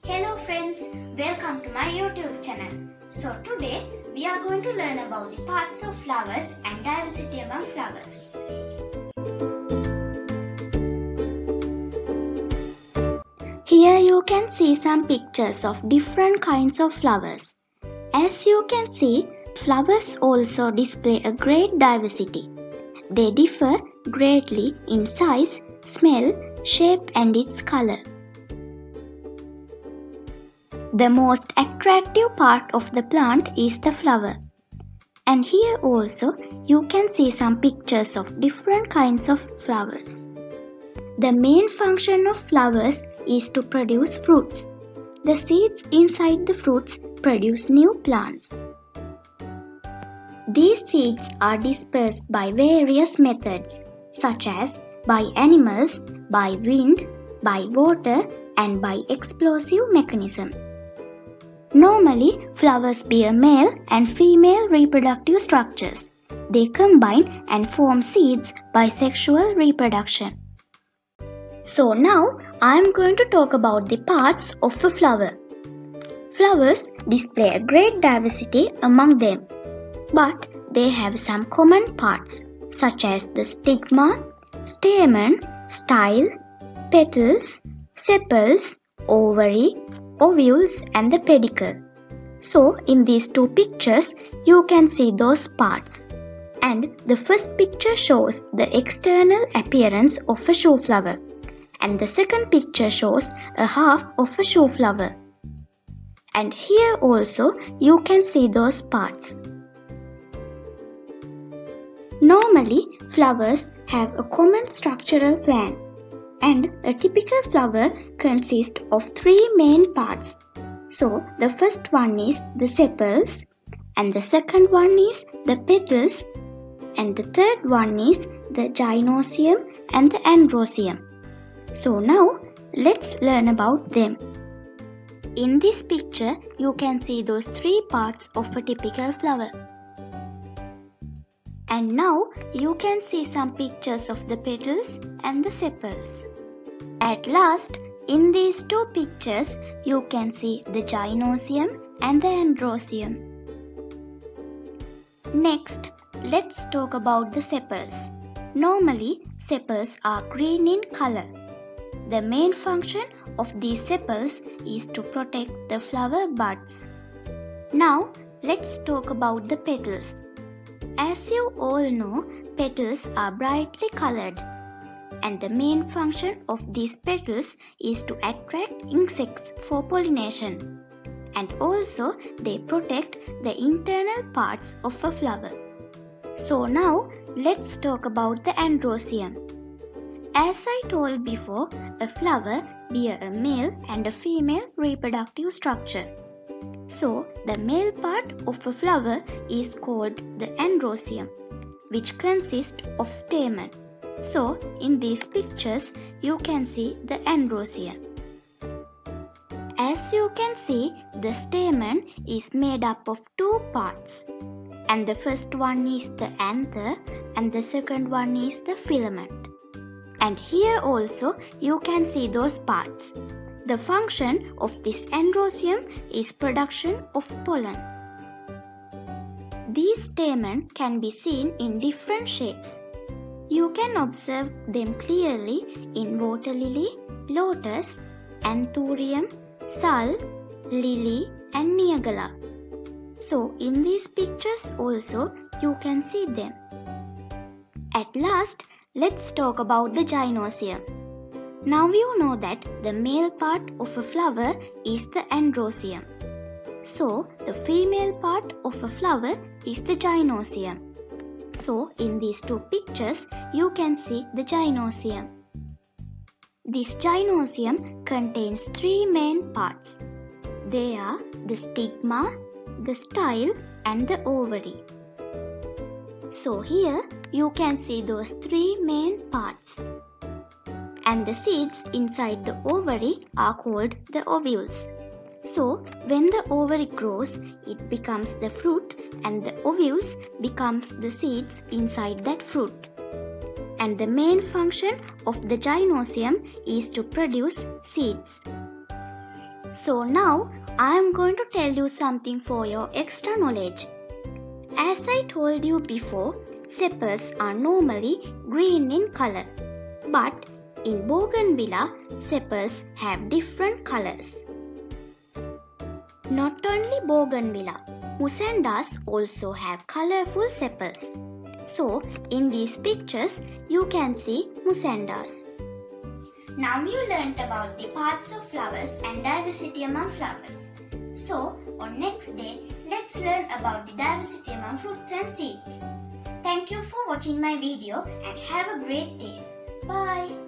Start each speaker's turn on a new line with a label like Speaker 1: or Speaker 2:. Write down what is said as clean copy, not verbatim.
Speaker 1: Hello friends, welcome to my YouTube channel. So today we are going to learn about the parts of flowers and diversity among flowers. Here you can see some pictures of different kinds of flowers. As you can see, flowers also display a great diversity. They differ greatly in size, smell, shape and its color. The most attractive part of the plant is the flower. And here also you can see some pictures of different kinds of flowers. The main function of flowers is to produce fruits. The seeds inside the fruits produce new plants. These seeds are dispersed by various methods such as by animals, by wind, by water and by explosive mechanism. Normally, flowers bear male and female reproductive structures. They combine and form seeds by sexual reproduction. So now, I am going to talk about the parts of a flower. Flowers display a great diversity among them, but they have some common parts such as the stigma, stamen, style, petals, sepals, ovary, ovules and the pedicle. So in these two pictures you can see those parts. And the first picture shows the external appearance of a shoe flower. And the second picture shows a half of a shoe flower. And here also you can see those parts. Normally flowers have a common structural plan. And a typical flower consists of three main parts. So the first one is the sepals, and the second one is the petals, and the third one is the gynoecium and the androecium. So now let's learn about them. In this picture you can see those three parts of a typical flower. And now you can see some pictures of the petals and the sepals. At last, in these two pictures, you can see the gynoecium and the androecium. Next, let's talk about the sepals. Normally, sepals are green in color. The main function of these sepals is to protect the flower buds. Now, let's talk about the petals. As you all know, petals are brightly colored. And the main function of these petals is to attract insects for pollination. And also they protect the internal parts of a flower. So now let's talk about the androecium. As I told before, a flower bears a male and a female reproductive structure. So the male part of a flower is called the androecium, which consists of stamen. So, in these pictures, you can see the androecium. As you can see, the stamen is made up of two parts. And the first one is the anther and the second one is the filament. And here also, you can see those parts. The function of this androecium is production of pollen. These stamen can be seen in different shapes. You can observe them clearly in water lily, lotus, anthurium, sal, lily and niagara. So in these pictures also you can see them. At last, let's talk about the gynoecium. Now you know that the male part of a flower is the androecium. So the female part of a flower is the gynoecium. So, in these two pictures, you can see the gynoecium. This gynoecium contains three main parts. They are the stigma, the style and the ovary. So, here you can see those three main parts. And the seeds inside the ovary are called the ovules. So, when the ovary grows, it becomes the fruit and the ovules becomes the seeds inside that fruit. And the main function of the gynoecium is to produce seeds. So now I am going to tell you something for your extra knowledge. As I told you before, sepals are normally green in color. But in bougainvillea, sepals have different colors. Not only bougainvillea, musandas also have colorful sepals. So, in these pictures, you can see musandas.
Speaker 2: Now you learnt about the parts of flowers and diversity among flowers. So, on next day, let's learn about the diversity among fruits and seeds. Thank you for watching my video and have a great day. Bye.